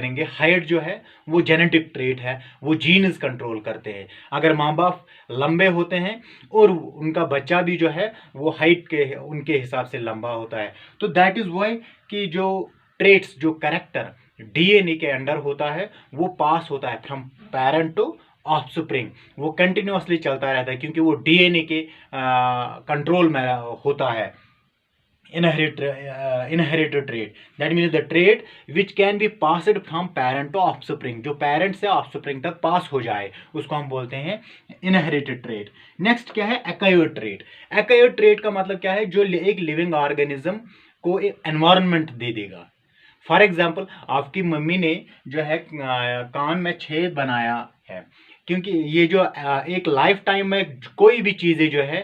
करेंगे, हाइट जो है वो जेनेटिक ट्रेट है, वो जीन्स कंट्रोल करते हैं। अगर माँ बाप लंबे होते हैं और उनका बच्चा भी जो है वो हाइट के उनके हिसाब से लंबा होता है, तो दैट इज़ वाई कि जो ट्रेट्स, जो कैरेक्टर डीएनए के अंडर होता है वो पास होता है फ्रॉम पेरेंट टू ऑफस्प्रिंग, वो कंटिन्यूअसली चलता रहता है क्योंकि वो डीएनए के कंट्रोल में होता है। Inherited trait, that means the trait which can be passed from parent to offspring, जो parent से offspring तक पास हो जाए उसको हम बोलते हैं inherited trait। नेक्स्ट क्या है? acquired trait। acquired trait का मतलब क्या है? जो एक लिविंग ऑर्गेनिज्म को एक एनवायरनमेंट दे देगा। फॉर एग्जाम्पल, आपकी मम्मी ने जो है कान में छेद बनाया है, क्योंकि ये जो एक लाइफ टाइम में कोई भी चीज़ें जो है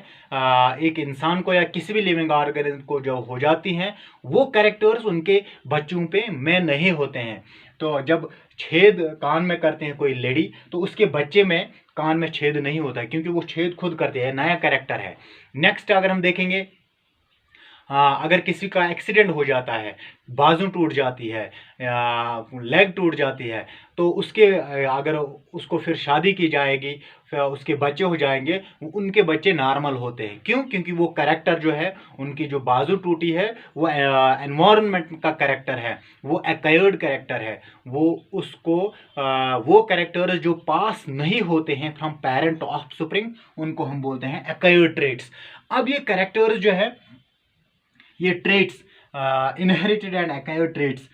एक इंसान को या किसी भी लिविंग ऑर्गेनिज्म को जो हो जाती हैं, वो कैरेक्टर्स उनके बच्चों पे में नहीं होते हैं। तो जब छेद कान में करते हैं कोई लेडी, तो उसके बच्चे में कान में छेद नहीं होता है क्योंकि वो छेद खुद करते हैं, नया कैरेक्टर है। नेक्स्ट अगर हम देखेंगे, अगर किसी का एक्सीडेंट हो जाता है, बाजू टूट जाती है या लेग टूट जाती है, तो उसके अगर उसको फिर शादी की जाएगी, फिर उसके बच्चे हो जाएंगे, उनके बच्चे नॉर्मल होते हैं। क्यों? क्योंकि वो करेक्टर जो है, उनकी जो बाजू टूटी है वो एनवायरनमेंट का करेक्टर है, वो एक्वायर्ड करेक्टर है। वो उसको वो करेक्टर्स जो पास नहीं होते हैं फ्रॉम पेरेंट टू ऑफस्प्रिंग, उनको हम बोलते हैं एक्वायर्ड ट्रेट्स। अब ये करेक्टर्स जो है, ये traits, inherited and acquired traits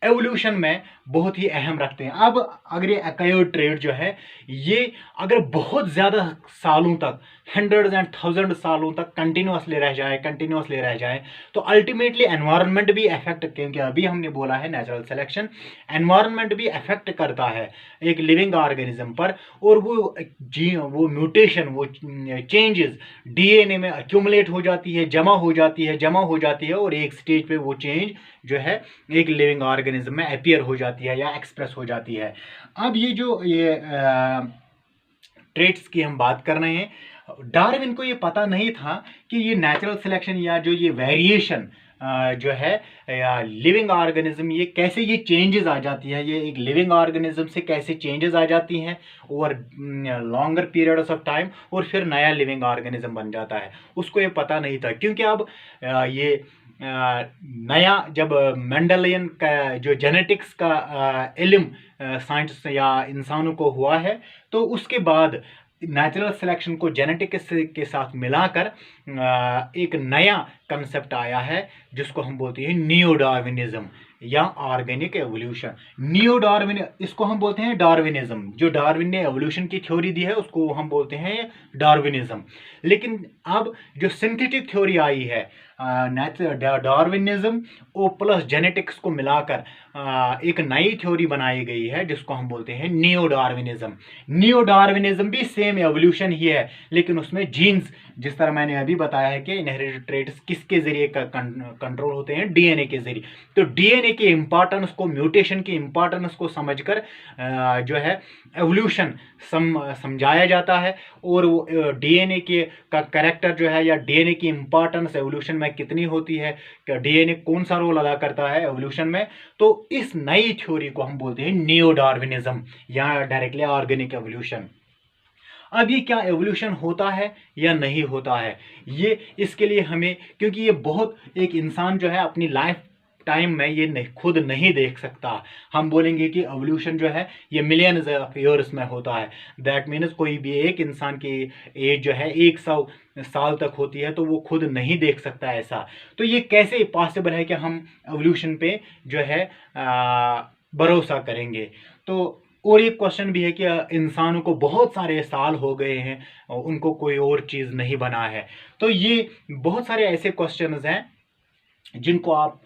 evolution में बहुत ही अहम रखते हैं। अब अगर ये एक्वायर्ड ट्रेट जो है, ये अगर बहुत ज़्यादा सालों तक, हंड्रेड्स एंड थाउजेंड सालों तक कंटिन्यूअसली रह जाए, तो अल्टीमेटली एनवायरनमेंट भी अफेक्ट, क्योंकि अभी हमने बोला है नेचुरल सिलेक्शन, एनवायरनमेंट भी अफेक्ट करता है एक लिविंग ऑर्गेनिज्म पर। और वो म्यूटेशन, वो चेंजेस डीएनए में एक्यूमुलेट हो जाती है, जमा हो जाती है और एक स्टेज पे वो चेंज जो है एक लिविंग ऑर्गेनिज्म में अपीयर हो जाती है या एक्सप्रेस हो जाती है। अब ये ट्रेट्स की हम बात कर रहे हैं, डार्विन को ये पता नहीं था कि ये नेचुरल सिलेक्शन या जो ये वेरिएशन जो है लिविंग ऑर्गेनिज्म, ये कैसे ये चेंजेस आ जाती है, ये एक लिविंग ऑर्गेनिज्म से कैसे चेंजेस आ जाती हैं over longer periods of time, और फिर नया लिविंग ऑर्गेनिज्म बन जाता है। उसको ये पता नहीं था, क्योंकि अब ये नया जब मेंडलियन का जो जेनेटिक्स का इल्म साइंस या इंसानों को हुआ है, तो उसके बाद नेचुरल सिलेक्शन को जेनेटिक्स के साथ मिलाकर एक नया कंसेप्ट आया है जिसको हम बोलते हैं नियो डार्विनिज्म या ऑर्गेनिक एवोल्यूशन। नियो डार्विन, इसको हम बोलते हैं डार्विनिज्म। जो डार्विन ने एवोल्यूशन की थ्योरी दी है उसको हम बोलते हैं डार्विनिज्म। लेकिन अब जो सिंथेटिक थ्योरी आई है, डार्विनिज्म और प्लस जेनेटिक्स को मिलाकर एक नई थ्योरी बनाई गई है जिसको हम बोलते हैं नियो डार्विनिज्म। नियो डार्विनिज्म भी सेम एवोल्यूशन ही है, लेकिन उसमें जीन्स, जिस तरह मैंने अभी बताया है कि इनहेरिटेड ट्रेट्स किसके जरिए कंट्रोल होते हैं, डीएनए के जरिए। तो डीएनए की इंपॉर्टेंस को, म्यूटेशन की इंपॉर्टेंस को समझकर जो है एवोल्यूशन समझाया जाता है। और वो डीएनए के का कैरेक्टर जो है, या डीएनए की इंपॉर्टेंस एवोल्यूशन में कितनी होती है, डीएनए कौन सा रोल अदा करता है एवोल्यूशन में, तो इस नई थ्योरी को हम बोलते हैं नियो डार्विनिज्म या डायरेक्टली ऑर्गेनिक एवोल्यूशन। अब ये क्या एवोल्यूशन होता है या नहीं होता है, ये इसके लिए हमें, क्योंकि ये बहुत, एक इंसान जो है अपनी लाइफ टाइम में ये खुद नहीं देख सकता। हम बोलेंगे कि एवोल्यूशन जो है ये मिलियंस ऑफ ईयर्स में होता है। दैट मीन्स कोई भी एक इंसान की एज जो है 100 साल तक होती है, तो वो खुद नहीं देख सकता ऐसा। तो ये कैसे पॉसिबल है कि हम एवोल्यूशन पे जो है भरोसा करेंगे। तो और एक क्वेश्चन भी है कि इंसानों को बहुत सारे साल हो गए हैं और उनको कोई और चीज़ नहीं बना है। तो ये बहुत सारे ऐसे क्वेश्चंस हैं जिनको आप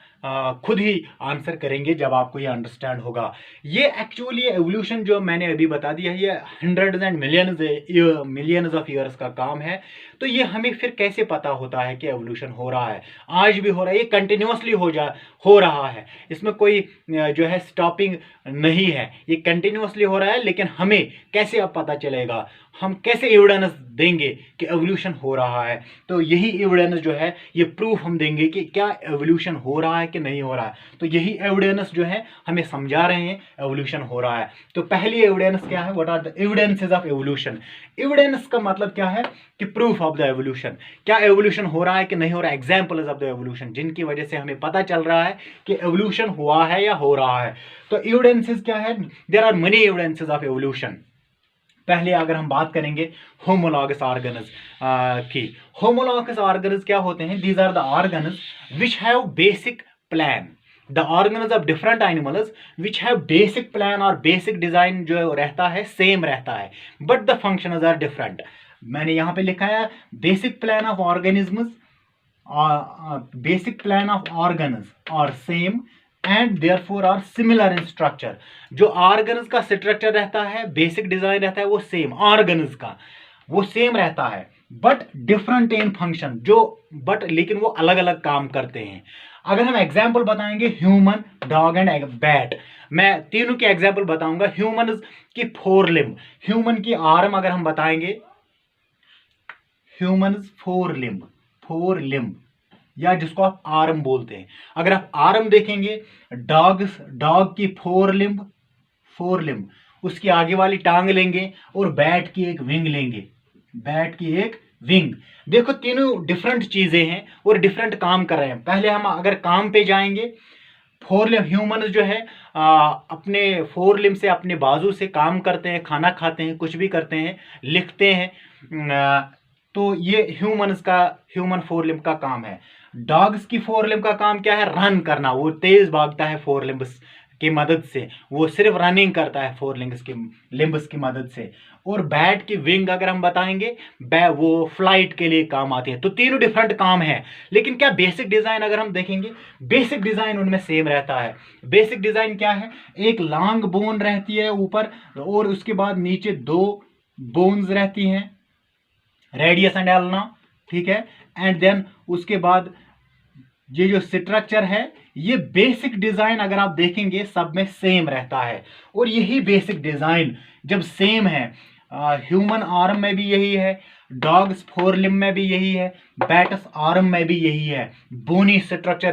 खुद ही आंसर करेंगे जब आपको ये अंडरस्टैंड होगा। ये एक्चुअली एवोल्यूशन जो मैंने अभी बता दिया है, ये hundreds and millions of years का काम है। तो ये हमें फिर कैसे पता होता है कि एवोल्यूशन हो रहा है? आज भी हो रहा है, ये कंटिन्यूसली हो रहा है, इसमें कोई जो है स्टॉपिंग नहीं है, ये कंटिन्यूसली हो रहा है। लेकिन हमें कैसे अब पता चलेगा, हम कैसे एविडेंस देंगे कि एवोल्यूशन हो रहा है? तो यही एविडेंस जो है, ये प्रूफ हम देंगे कि क्या एवोल्यूशन हो रहा है कि नहीं हो रहा है। तो यही एविडेंस जो है हमें समझा रहे हैं एवोल्यूशन हो रहा है। तो पहली एविडेंस क्या है, what are the evidences of evolution. Evidence का मतलब क्या है कि प्रूफ ऑफ द एवोल्यूशन, क्या एवोल्यूशन हो रहा है कि नहीं हो रहा है, एग्जाम्पल्स ऑफ द एवोल्यूशन जिनकी वजह से हमें पता चल रहा है कि एवोल्यूशन हुआ है या हो रहा है। तो एविडेंसेस क्या है, there are many evidences of evolution. पहले अगर हम बात करेंगे होमोलॉगस ऑर्गन्स की, होमोलॉगस ऑर्गन्स क्या होते हैं, these are the organs which have basic plan, the organs of different animals which have basic plan और बेसिक डिजाइन जो रहता है सेम रहता है, but the functions are different. मैंने यहाँ पे लिखा है basic plan of organisms, basic plan of organs और same and therefore are similar in structure. जो ऑर्गन्स का स्ट्रक्चर रहता है, बेसिक डिजाइन रहता है वो सेम, ऑर्गन्स का वो सेम रहता है, बट डिफरेंट इन फंक्शन, जो बट लेकिन वो अलग अलग काम करते हैं। अगर हम एग्जाम्पल बताएंगे ह्यूमन, डॉग एंड बैट, मैं तीनों के एग्जाम्पल बताऊंगा। ह्यूमन की 4 लिम्ब, ह्यूमन की आर्म अगर हम बताएंगे, ह्यूमन 4 लिम्ब या जिसको आप आर्म बोलते हैं। अगर आप आर्म देखेंगे, डॉग की 4 लिम्ब, उसकी आगे वाली टांग लेंगे और बैट की एक विंग लेंगे, बैट की एक विंग। देखो तीनों डिफरेंट चीजें हैं और डिफरेंट काम कर रहे हैं। पहले हम अगर काम पे जाएंगे, 4 लिम्ब ह्यूमन जो है अपने 4 लिम्ब से, अपने बाजू से काम करते हैं, खाना खाते हैं, कुछ भी करते हैं, लिखते हैं। तो ये ह्यूमन 4 लिम्ब का काम है। डॉग्स की 4 लिम्ब का काम क्या है, रन करना, वो तेज भागता है 4 लिम्ब्स की मदद से, वो सिर्फ रनिंग करता है 4 लिम्ब्स की मदद से। और बैट की विंग अगर हम बताएंगे, वो फ्लाइट के लिए काम आती है। तो तीनों डिफरेंट काम है, लेकिन क्या बेसिक डिजाइन अगर हम देखेंगे, बेसिक डिजाइन उनमें सेम रहता है। बेसिक डिजाइन क्या है, एक लॉन्ग बोन रहती है ऊपर और उसके बाद नीचे 2 बोन्स रहती हैं, रेडियस एंड एल्ना, ठीक है। एंड देन उसके बाद ये जो स्ट्रक्चर है, ये बेसिक डिजाइन अगर आप देखेंगे सब में सेम रहता है। और यही बेसिक डिजाइन जब सेम है, ह्यूमन आर्म में भी यही है, डॉग्स 4 लिम्ब में भी यही है, बैट्स आर्म में भी यही है, बोनी स्ट्रक्चर